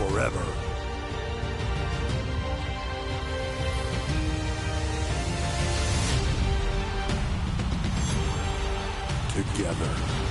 forever. Together.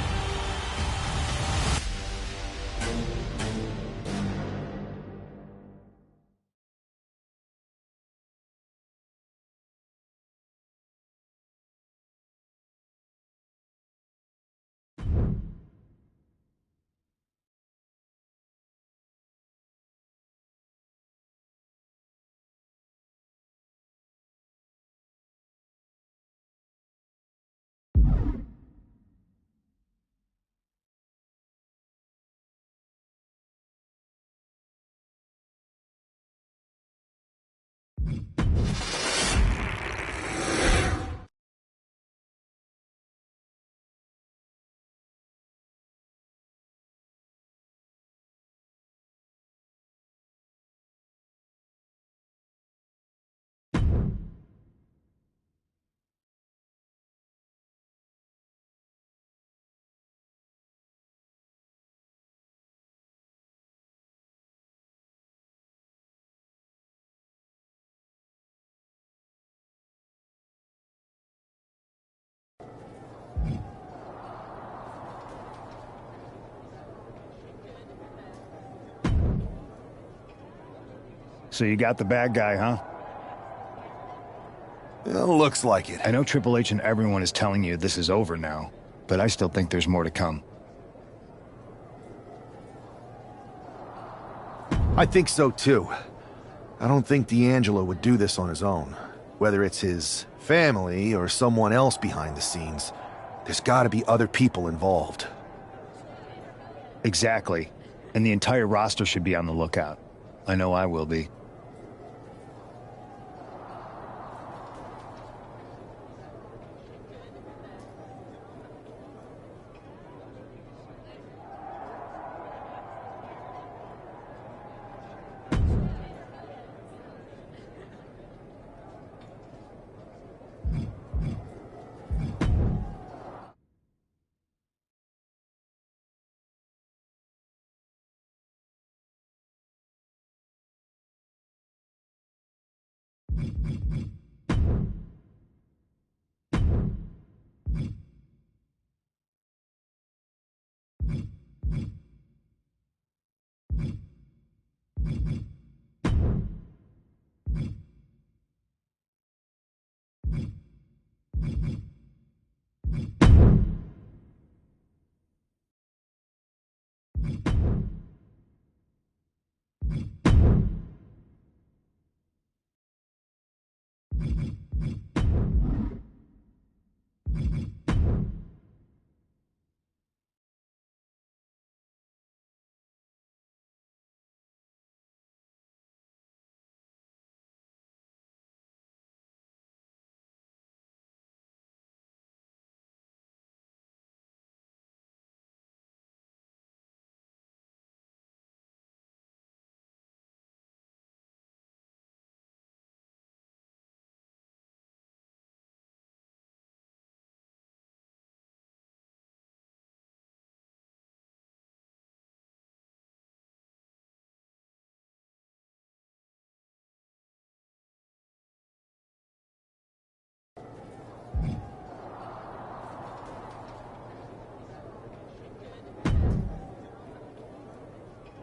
So you got the bad guy, huh? Well, looks like it. I know Triple H and everyone is telling you this is over now, but I still think there's more to come. I think so too. I don't think D'Angelo would do this on his own. Whether it's his family or someone else behind the scenes, there's gotta be other people involved. Exactly. And the entire roster should be on the lookout. I know I will be.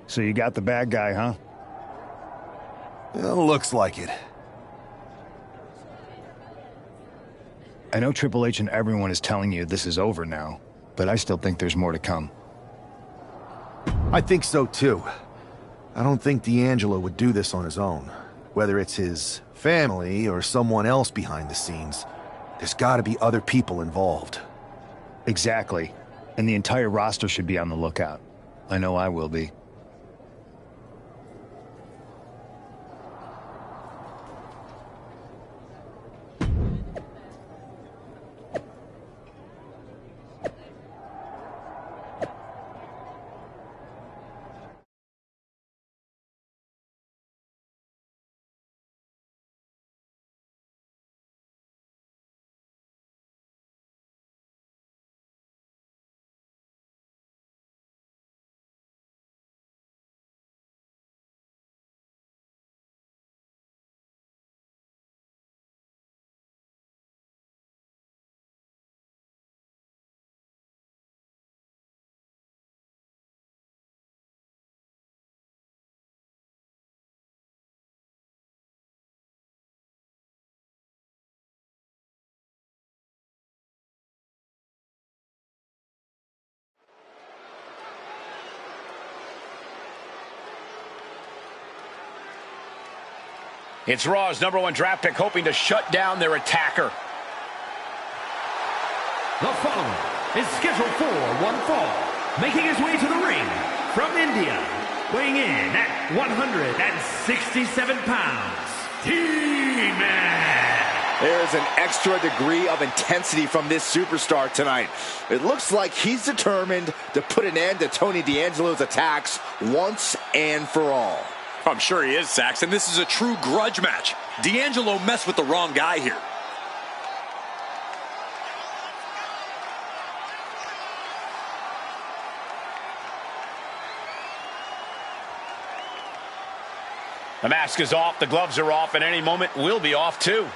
So you got the bad guy, huh? Well, looks like it. I know Triple H and everyone is telling you this is over now, but I still think there's more to come. I think so too. I don't think D'Angelo would do this on his own. Whether it's his family or someone else behind the scenes, there's gotta be other people involved. Exactly. And the entire roster should be on the lookout. I know I will be. It's Raw's #1 draft pick hoping to shut down their attacker. The following is scheduled for one fall, making his way to the ring from India, weighing in at 167 pounds, T-Man. There is an extra degree of intensity from this superstar tonight. It looks like he's determined to put an end to Tony D'Angelo's attacks once and for all. I'm sure he is, Saxon. This is a true grudge match. D'Angelo messed with the wrong guy here. The mask is off, the gloves are off, and any moment we'll be off too.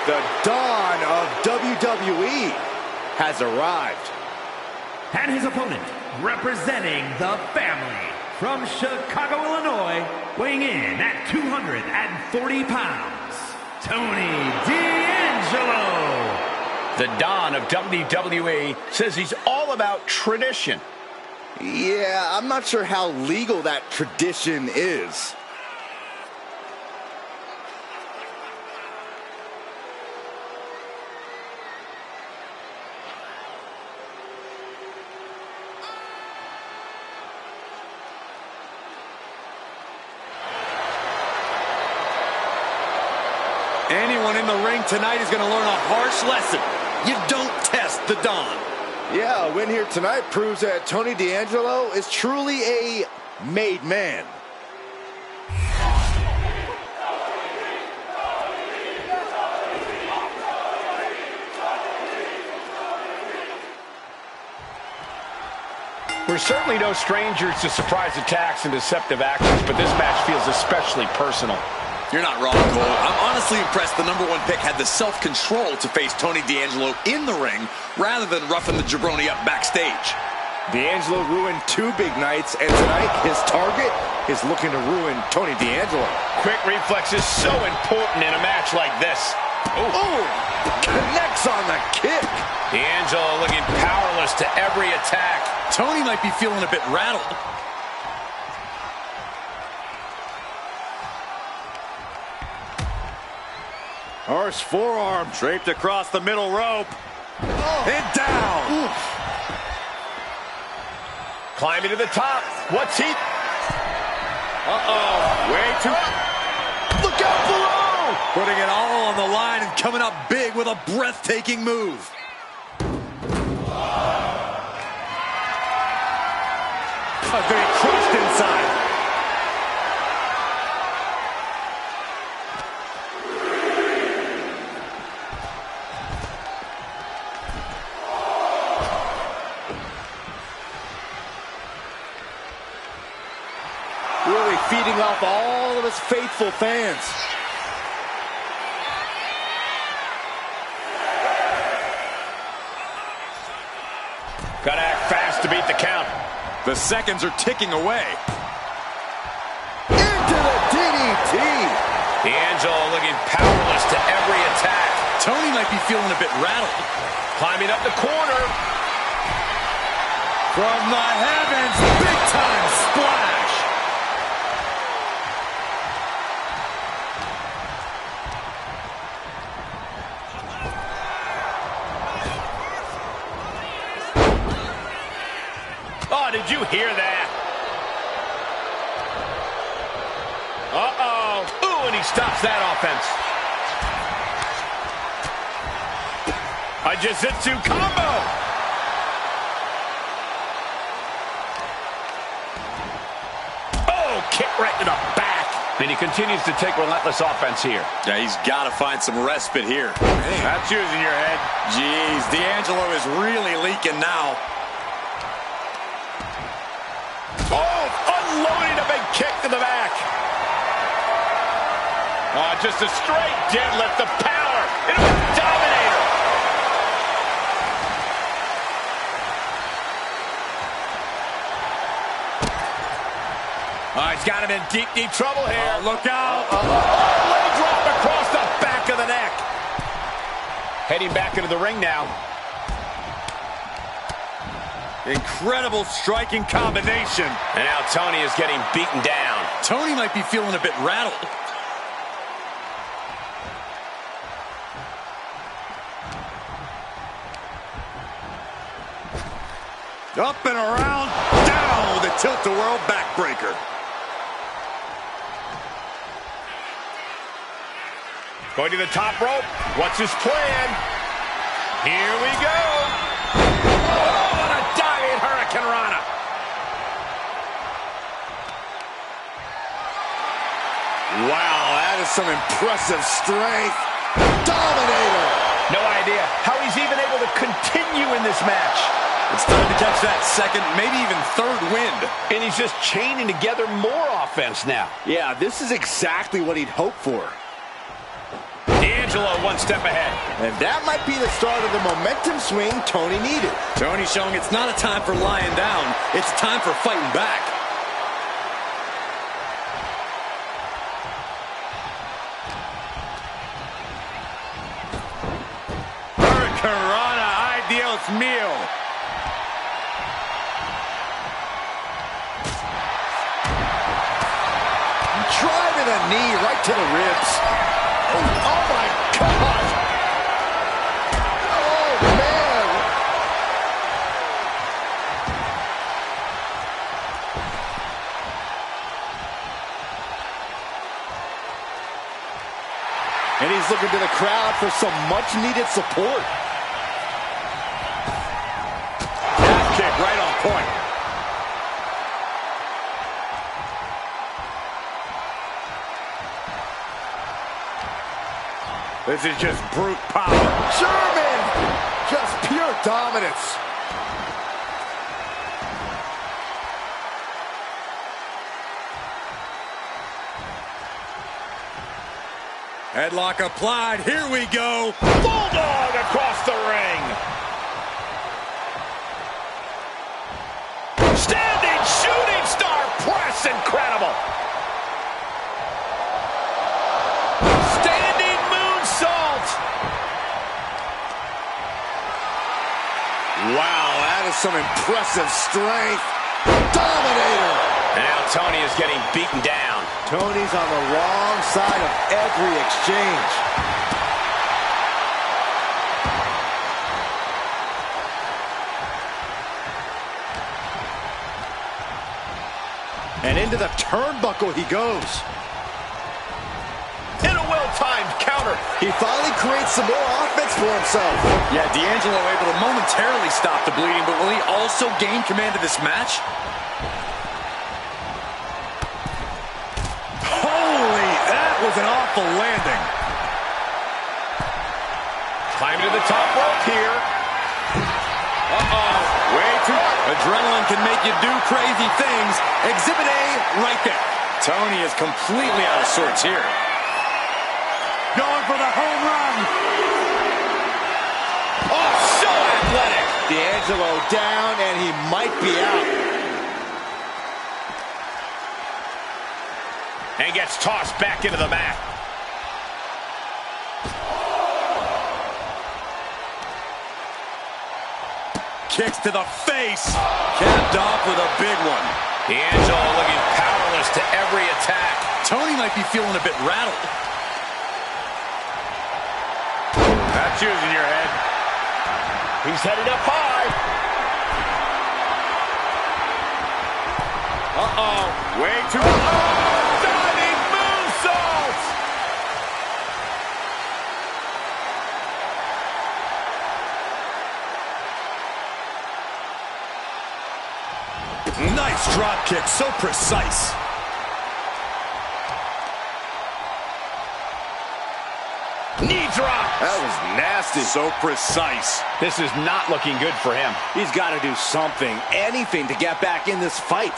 The dawn of WWE has arrived. And his opponent, representing the family, from Chicago, Illinois, weighing in at 240 pounds, Tony D'Angelo. The Don of WWE says he's all about tradition. Yeah, I'm not sure how legal that tradition is. Anyone in the ring tonight is going to learn a harsh lesson. You don't test the Don. Yeah, a win here tonight proves that Tony D'Angelo is truly a made man. We're certainly no strangers to surprise attacks and deceptive actions, but this match feels especially personal. You're not wrong, Cole. I'm honestly impressed the #1 pick had the self-control to face Tony D'Angelo in the ring rather than roughing the jabroni up backstage. D'Angelo ruined 2 big nights, and tonight his target is looking to ruin Tony D'Angelo. Quick reflex is so important in a match like this. Ooh, connects on the kick. D'Angelo looking powerless to every attack. Tony might be feeling a bit rattled. Harsh forearm draped across the middle rope. And down. Oof. Climbing to the top. What's he? Uh-oh. Way too... Look out below! Putting it all on the line and coming up big with a breathtaking move. Going to be crushed inside. Really feeding off all of his faithful fans. Gotta act fast to beat the count. The seconds are ticking away. Into the DDT. D'Angelo looking powerless to every attack. Tony might be feeling a bit rattled. Climbing up the corner. From the heavens, big time splash. Oh, did you hear that? Uh-oh. Ooh, and he stops that offense. A jiu-jitsu combo. kick right to the back. And he continues to take relentless offense here. Yeah, he's got to find some respite here. That's using your head. Jeez, D'Angelo is really leaking now. Oh, unloading a big kick to the back. Oh, just a straight deadlift, the power. It was a dominator. Oh, he's got him in deep, deep trouble here. Oh, look out. Leg drop across the back of the neck. Heading back into the ring now. Incredible striking combination. And now Tony is getting beaten down. Tony might be feeling a bit rattled. Up and around, down with a tilt-a-whirl backbreaker. Going to the top rope. What's his plan? Here we go. Oh, and a diving Hurricane Rana. Wow, that is some impressive strength. Dominator. No idea how he's even able to continue in this match. It's time to catch that second, maybe even third wind. And he's just chaining together more offense now. Yeah, this is exactly what he'd hoped for. D'Angelo one step ahead. And that might be the start of the momentum swing Tony needed. Tony showing it's not a time for lying down, it's time for fighting back. Hurricane Rana, ay Dios mío. Driving a knee right to the ribs. Oh my God. Oh, man. And he's looking to the crowd for some much-needed support. That kick right on point. This is just brute power. German! Just pure dominance. Headlock applied, here we go. Bulldog across the ring. Standing shooting star press, incredible. Standing moonsault. Wow, that is some impressive strength. Dominator. And now Tony is getting beaten down. Tony's on the wrong side of every exchange. And into the turnbuckle he goes. In a well-timed counter. He finally creates some more offense for himself. Yeah, D'Angelo able to momentarily stop the bleeding, but will he also gain command of this match? Holy, that was an awful landing. Climbing to the top rope here. Uh-oh. Way too... Adrenaline can make you do crazy things. Exhibit A right there. Tony is completely out of sorts here. Going for the home run. Oh, so athletic. D'Angelo down, and he might be out. And gets tossed back into the mat. Kicks to the face. Capped off with a big one. D'Angelo looking powerless to every attack. Tony might be feeling a bit rattled. That's using your head. He's headed up high. Uh-oh. Way too... Oh, diving moonsault! Nice drop kick, so precise. drop. That was nasty. So precise. This is not looking good for him. He's got to do something, anything to get back in this fight.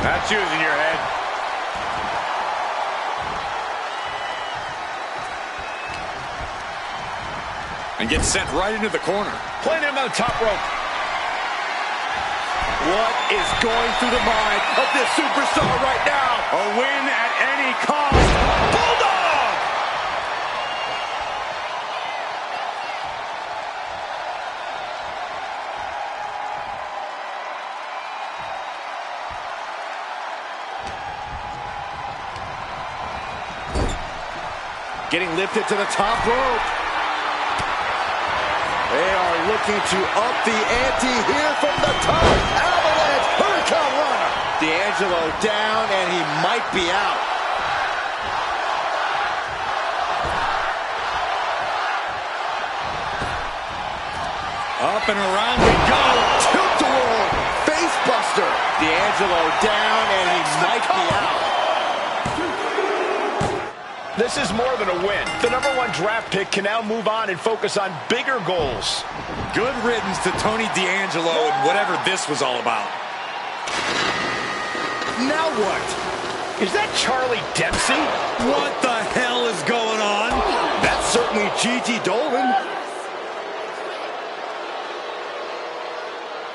That's using your head. And gets sent right into the corner. Playing him on the top rope. What is going through the mind of this superstar right now? A win at any cost. Bulldog! Getting lifted to the top rope. They are looking to up the ante here from the top. Avalanche, Hurricane Runner. D'Angelo down, and he might be out. Up and around we go. Tilt-a-whirl, face buster. D'Angelo down, and he might be out. This is more than a win. The #1 draft pick can now move on and focus on bigger goals. Good riddance to Tony D'Angelo and whatever this was all about. Now what? Is that Charlie Dempsey? What the hell is going on? That's certainly Gigi Dolan.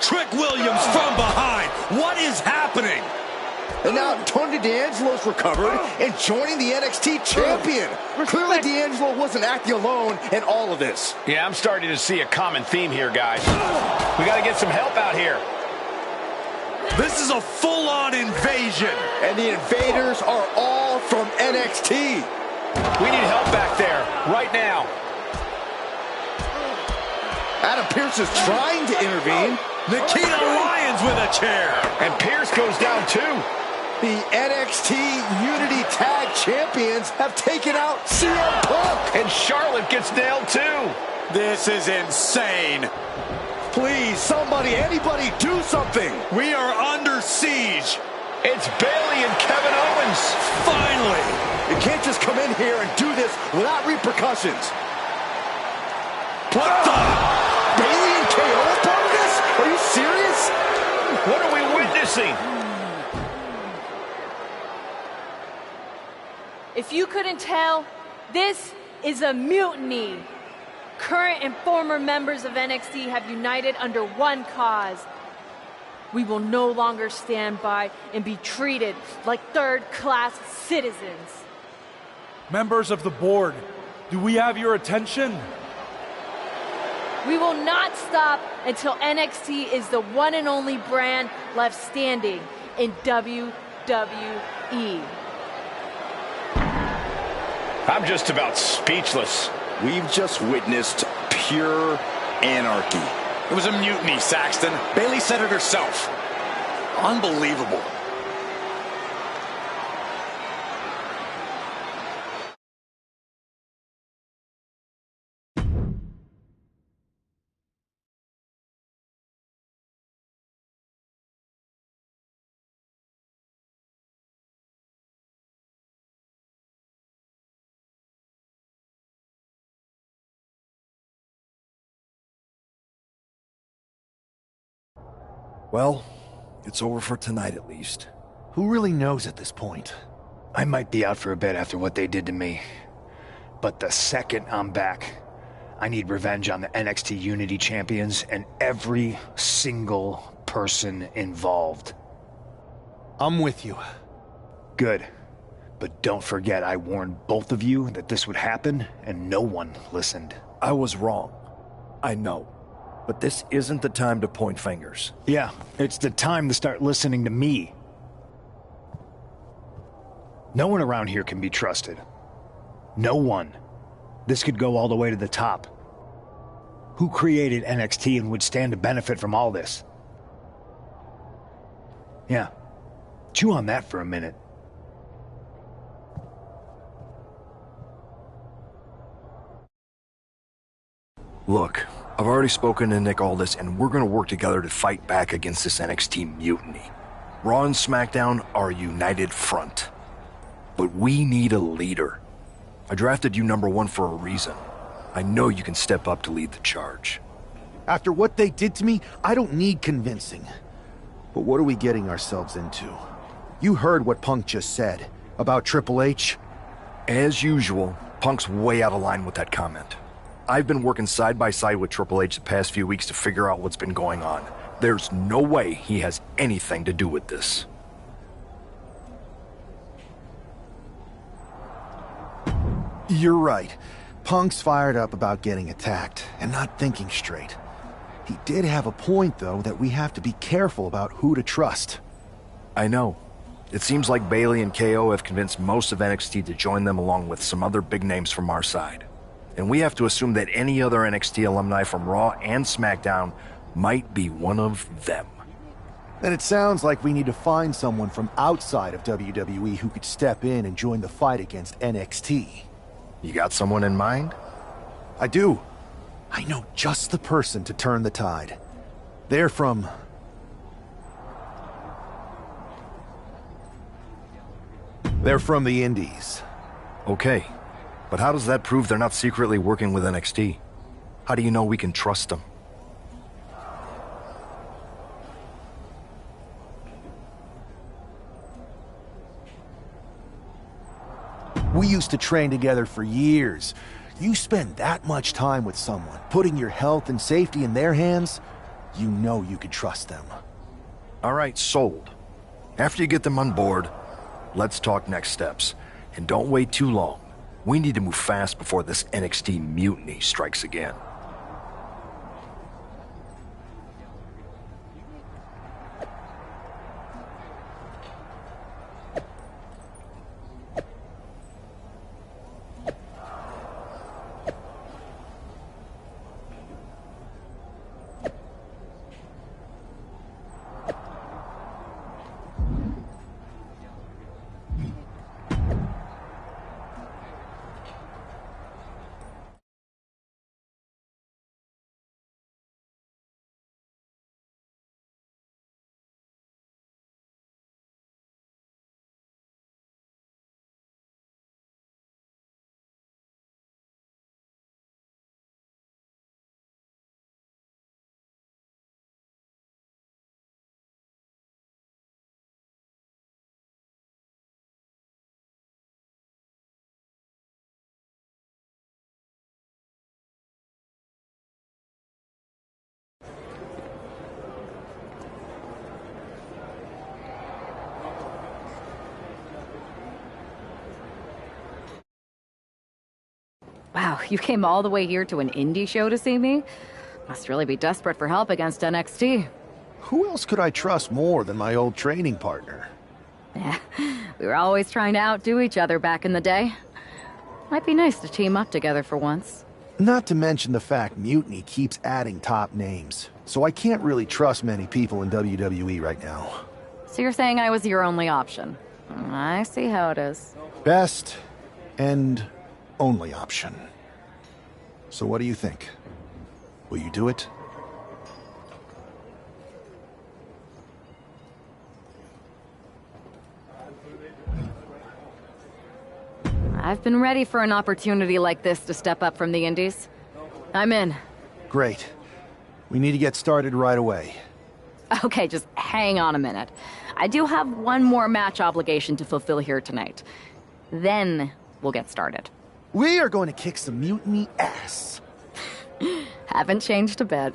Trick Williams from behind. What is happening? And now Tony D'Angelo's recovered and joining the NXT champion. Clearly D'Angelo wasn't acting alone in all of this. Yeah, I'm starting to see a common theme here, guys. We got to get some help out here. This is a full-on invasion. And the invaders are all from NXT. We need help back there, right now. Adam Pearce is trying to intervene. Nikita Lyons with a chair. And Pierce goes down too. The NXT Unity Tag Champions have taken out CM Punk. And Charlotte gets nailed too. This is insane. Please, somebody, anybody, do something. We are under siege. It's Bayley and Kevin Owens. Finally. You can't just come in here and do this without repercussions. What the? Bayley and KO are part of this? Are you serious? What are we witnessing? If you couldn't tell, this is a mutiny. Current and former members of NXT have united under one cause. We will no longer stand by and be treated like third-class citizens. Members of the board, do we have your attention? We will not stop until NXT is the one and only brand left standing in WWE. I'm just about speechless. We've just witnessed pure anarchy. It was a mutiny, Saxton. Bayley said it herself. Unbelievable. Well, it's over for tonight at least. Who really knows at this point? I might be out for a bit after what they did to me. But the second I'm back, I need revenge on the NXT Unity Champions and every single person involved. I'm with you. Good. But don't forget I warned both of you that this would happen, and no one listened. I was wrong. I know. But this isn't the time to point fingers. Yeah, it's the time to start listening to me. No one around here can be trusted. No one. This could go all the way to the top. Who created NXT and would stand to benefit from all this? Yeah. Chew on that for a minute. Look, I've already spoken to Nick Aldis, and we're gonna work together to fight back against this NXT mutiny. Raw and SmackDown are a united front. But we need a leader. I drafted you #1 for a reason. I know you can step up to lead the charge. After what they did to me, I don't need convincing. But what are we getting ourselves into? You heard what Punk just said about Triple H? As usual, Punk's way out of line with that comment. I've been working side by side with Triple H the past few weeks to figure out what's been going on. There's no way he has anything to do with this. You're right. Punk's fired up about getting attacked and not thinking straight. He did have a point, though, that we have to be careful about who to trust. I know. It seems like Bayley and KO have convinced most of NXT to join them along with some other big names from our side. And we have to assume that any other NXT alumni from Raw and SmackDown might be one of them. Then it sounds like we need to find someone from outside of WWE who could step in and join the fight against NXT. You got someone in mind? I do. I know just the person to turn the tide. They're from the Indies. Okay, but how does that prove they're not secretly working with NXT? How do you know we can trust them? We used to train together for years. You spend that much time with someone, putting your health and safety in their hands, you know you can trust them. All right, sold. After you get them on board, let's talk next steps. And don't wait too long. We need to move fast before this NXT mutiny strikes again. Wow, you came all the way here to an indie show to see me? Must really be desperate for help against NXT. Who else could I trust more than my old training partner? Yeah, we were always trying to outdo each other back in the day. Might be nice to team up together for once. Not to mention the fact Mutiny keeps adding top names, so I can't really trust many people in WWE right now. So you're saying I was your only option? I see how it is. Best and only option. So what do you think? Will you do it? I've been ready for an opportunity like this to step up from the indies. I'm in. Great. We need to get started right away. Okay, just hang on a minute. I do have one more match obligation to fulfill here tonight. Then we'll get started. We are going to kick some Mutiny ass. Haven't changed a bit.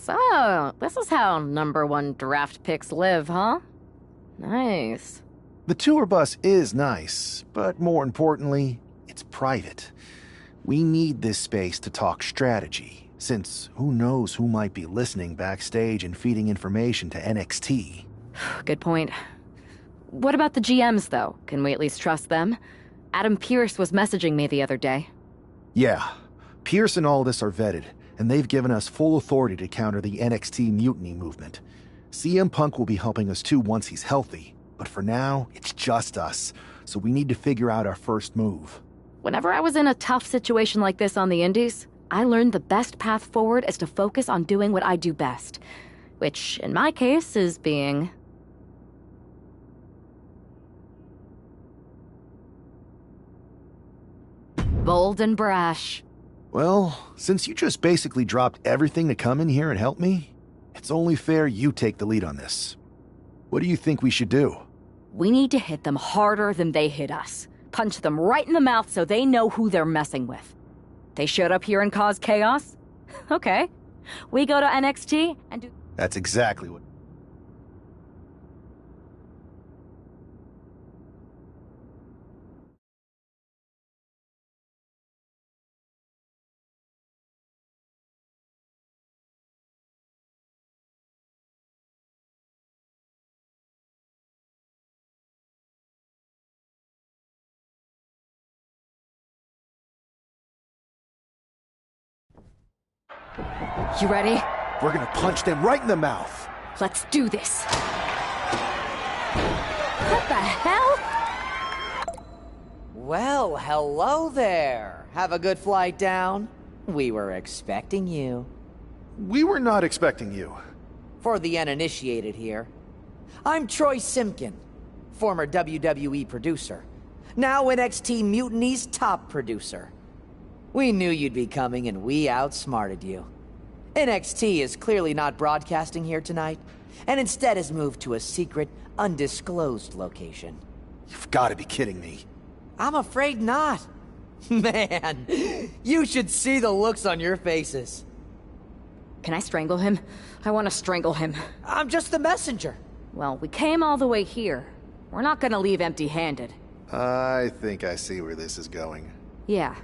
So, this is how #1 draft picks live, huh? Nice. The tour bus is nice, but more importantly, it's private. We need this space to talk strategy, since who knows who might be listening backstage and feeding information to NXT. Good point. What about the GMs, though? Can we at least trust them? Adam Pearce was messaging me the other day. Yeah, Pierce and Aldis are vetted, and they've given us full authority to counter the NXT mutiny movement. CM Punk will be helping us too once he's healthy, but for now, it's just us, so we need to figure out our first move. Whenever I was in a tough situation like this on the Indies, I learned the best path forward is to focus on doing what I do best. Which, in my case, is being... bold and brash. Well, since you just basically dropped everything to come in here and help me, it's only fair you take the lead on this. What do you think we should do? We need to hit them harder than they hit us. Punch them right in the mouth so they know who they're messing with. They showed up here and caused chaos? Okay. We go to NXT and do... That's exactly what... You ready? We're gonna punch them right in the mouth. Let's do this. What the hell? Well, hello there. Have a good flight down? We were expecting you. We were not expecting you. For the uninitiated here, I'm Troy Simkin, former WWE producer, now NXT Mutiny's top producer. We knew you'd be coming and we outsmarted you. NXT is clearly not broadcasting here tonight, and instead has moved to a secret, undisclosed location. You've got to be kidding me. I'm afraid not. Man, you should see the looks on your faces. Can I strangle him? I want to strangle him. I'm just the messenger. Well, we came all the way here. We're not gonna leave empty-handed. I think I see where this is going. Yeah.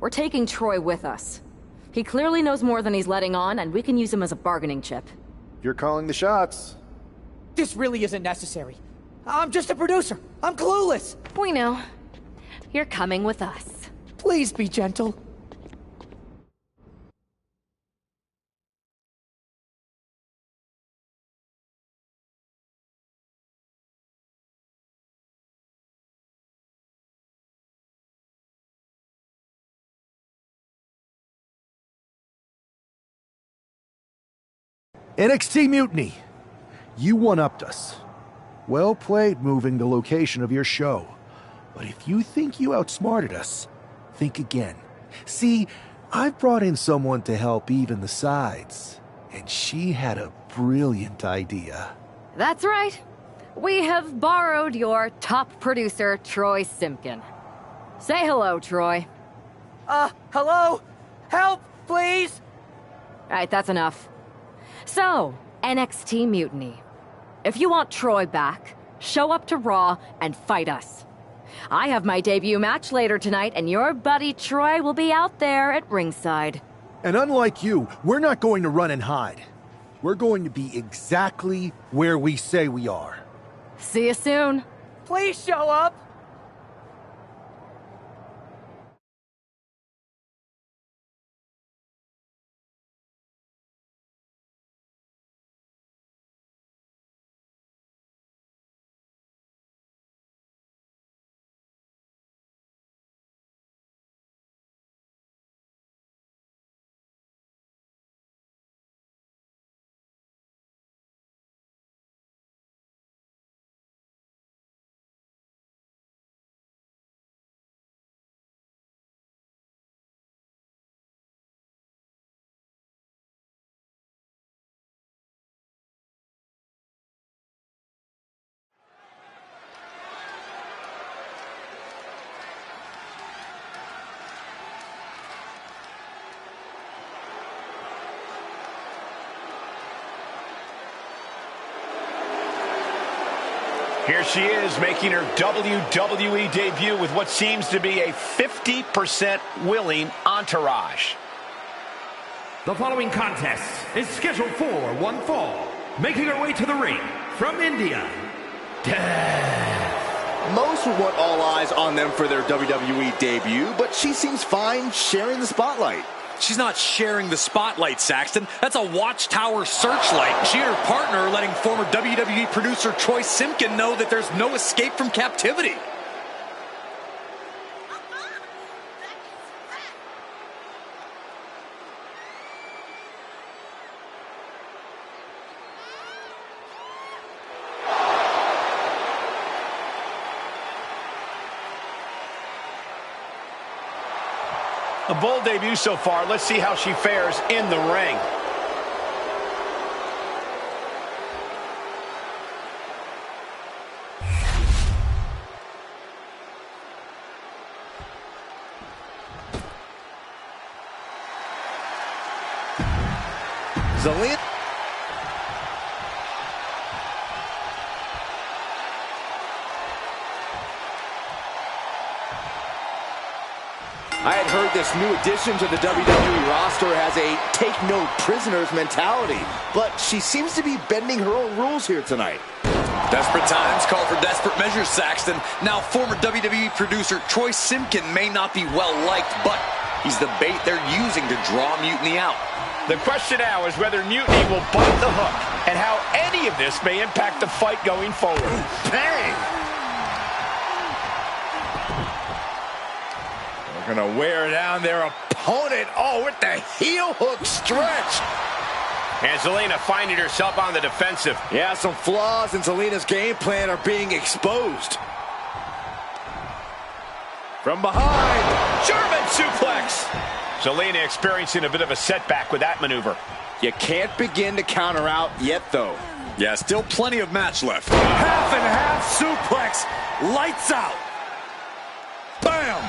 We're taking Troy with us. He clearly knows more than he's letting on, and we can use him as a bargaining chip. You're calling the shots. This really isn't necessary. I'm just a producer. I'm clueless. We know. You're coming with us. Please be gentle. NXT Mutiny. You one-upped us. Well played moving the location of your show. But if you think you outsmarted us, think again. See, I've brought in someone to help even the sides, and she had a brilliant idea. That's right. We have borrowed your top producer, Troy Simkin. Say hello, Troy. Hello? Help, please? All right, that's enough. So, NXT Mutiny. If you want Troy back, show up to Raw and fight us. I have my debut match later tonight, and your buddy Troy will be out there at ringside. And unlike you, we're not going to run and hide. We're going to be exactly where we say we are. See you soon. Please show up. Here she is making her WWE debut with what seems to be a 50% willing entourage. The following contest is scheduled for one fall. Making her way to the ring from India, Death. Most would want all eyes on them for their WWE debut, but she seems fine sharing the spotlight. She's not sharing the spotlight, Saxton. That's a watchtower searchlight. She and her partner are letting former WWE producer Troy Simpkin know that there's no escape from captivity. A bold debut so far. Let's see how she fares in the ring. Zelina. I had heard this new addition to the WWE roster has a take-no-prisoners mentality, but she seems to be bending her own rules here tonight. Desperate times call for desperate measures, Saxton. Now, former WWE producer Troy Simpkin may not be well-liked, but he's the bait they're using to draw Mutiny out. The question now is whether Mutiny will bite the hook and how any of this may impact the fight going forward. Bang! Gonna wear down their opponent. Oh, with the heel hook stretch. And Zelina finding herself on the defensive. Yeah, some flaws in Zelina's game plan are being exposed. From behind. German suplex. Zelina experiencing a bit of a setback with that maneuver. You can't begin to counter out yet, though. Yeah, still plenty of match left. Half and half suplex. Lights out. Bam.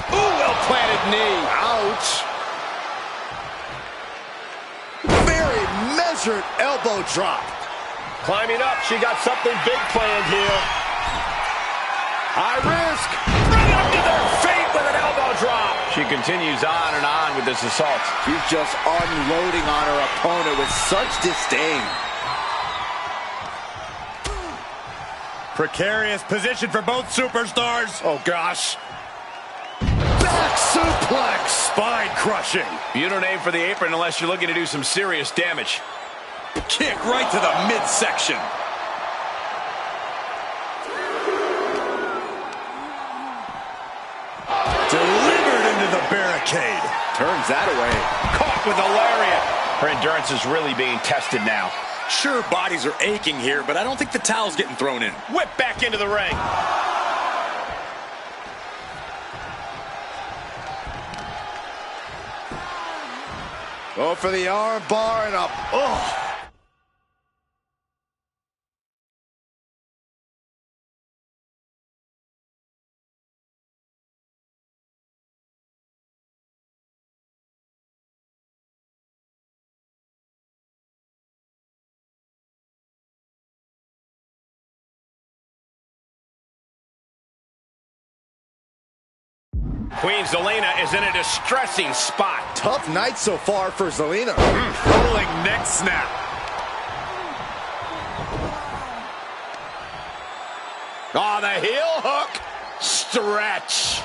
Ooh, well-planted knee. Ouch. Very measured elbow drop. Climbing up, she got something big planned here. High risk. Right up to their feet with an elbow drop. She continues on and on with this assault. She's just unloading on her opponent with such disdain. Precarious position for both superstars. Oh, gosh. Back suplex. Spine crushing. You don't aim for the apron unless you're looking to do some serious damage. Kick right to the midsection. Delivered into the barricade. Turns that away. Caught with a lariat. Her endurance is really being tested now. Sure, bodies are aching here, but I don't think the towel's getting thrown in. Whip back into the ring. Go for the arm bar and up. Oh. Queen Zelina is in a distressing spot. Tough night so far for Zelina. Rolling neck snap. Oh, the heel hook. Stretch.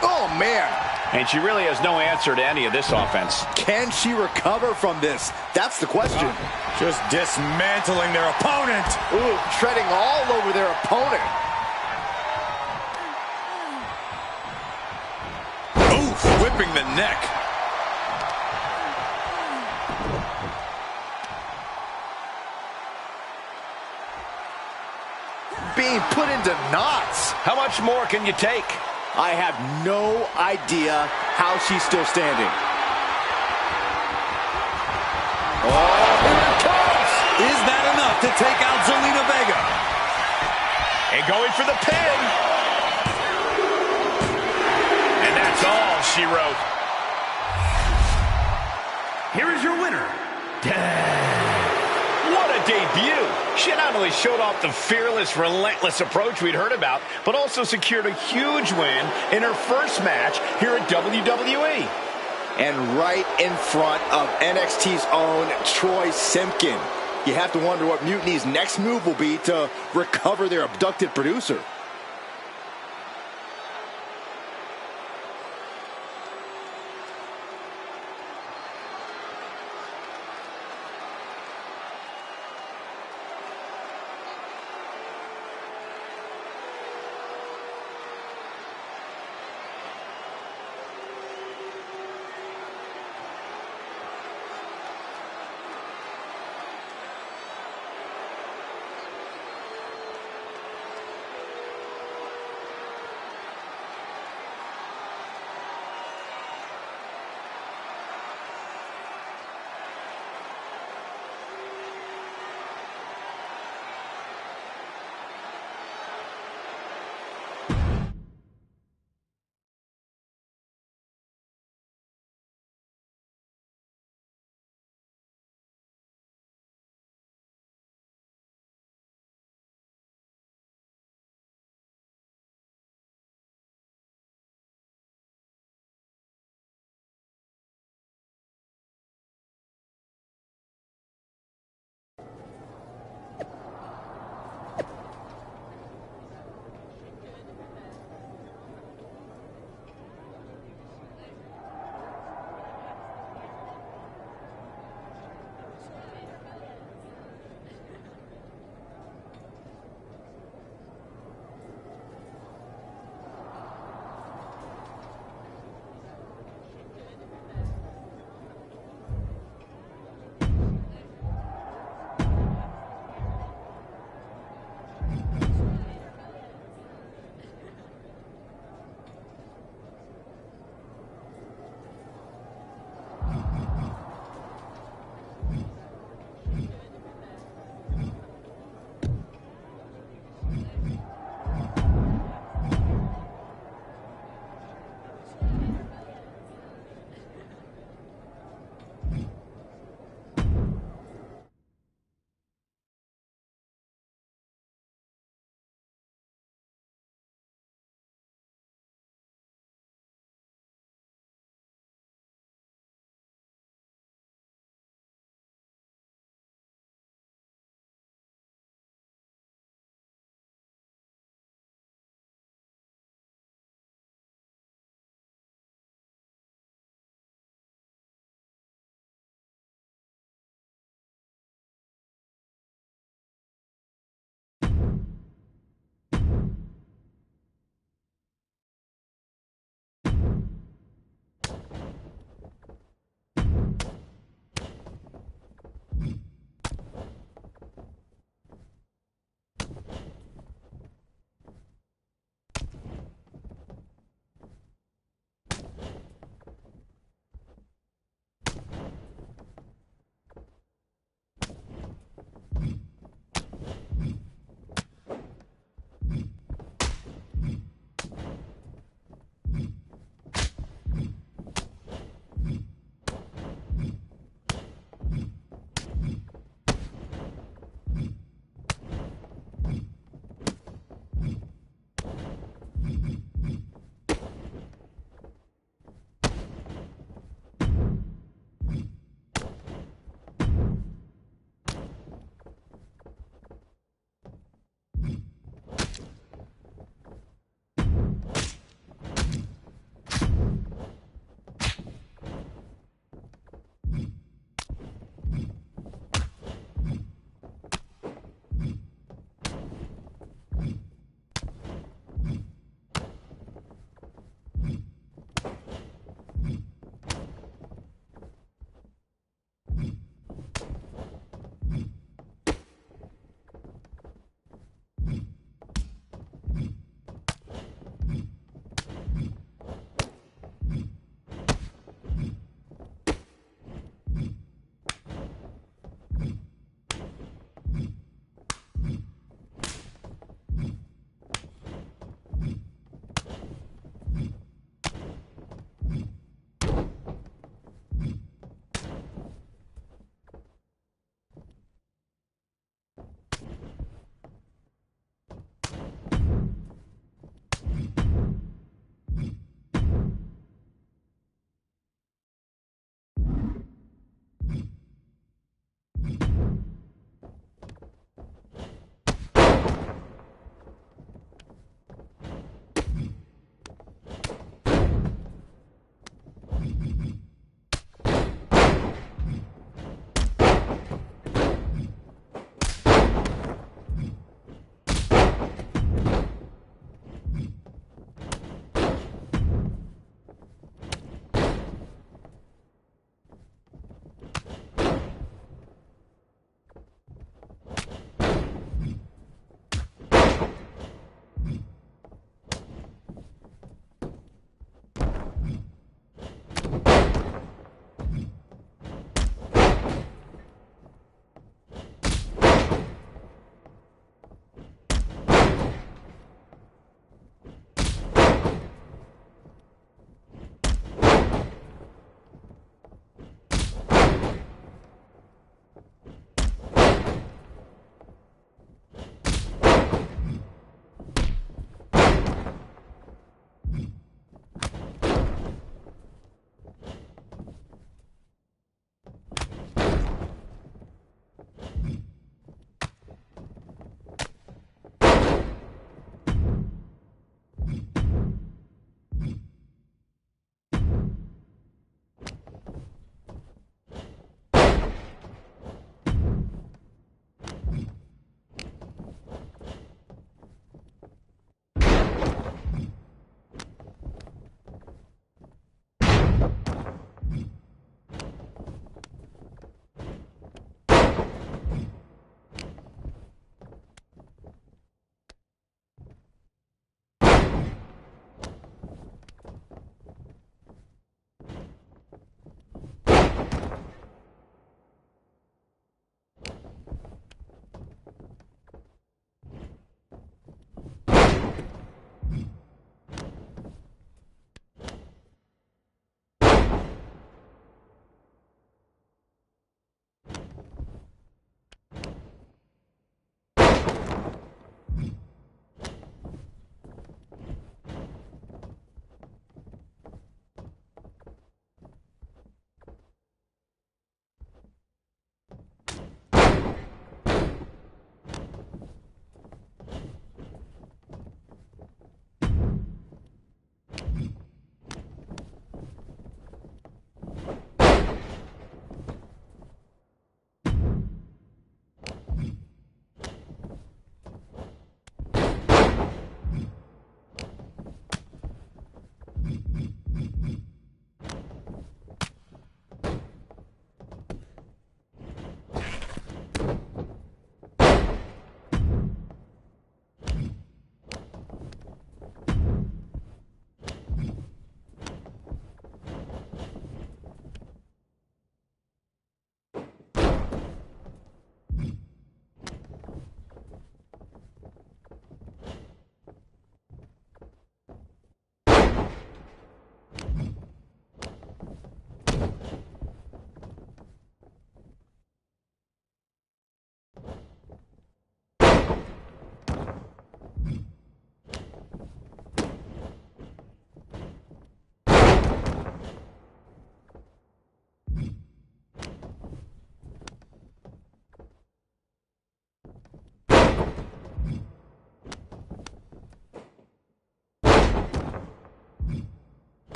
Oh, man. And she really has no answer to any of this offense. Can she recover from this? That's the question. Just dismantling their opponent. Ooh, treading all over their opponent. Whipping the neck. Being put into knots. How much more can you take? I have no idea how she's still standing. Oh, here it comes. Is that enough to take out Zelina Vega? And going for the pin. And that's all she wrote. Here is your winner, Death. debut, she not only showed off the fearless, relentless approach we'd heard about, but also secured a huge win in her first match here at WWE. And right in front of NXT's own Troy Simpkin. You have to wonder what Mutiny's next move will be to recover their abducted producer.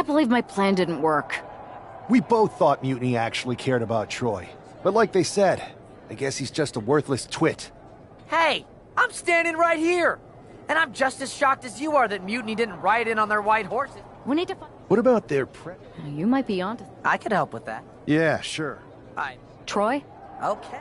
can't believe my plan didn't work. We both thought Mutiny actually cared about Troy. But like they said, I guess he's just a worthless twit. Hey, I'm standing right here. And I'm just as shocked as you are that Mutiny didn't ride in on their white horses. We need to find... What about their You might be onto... I could help with that. Yeah, sure. I... Troy? Okay.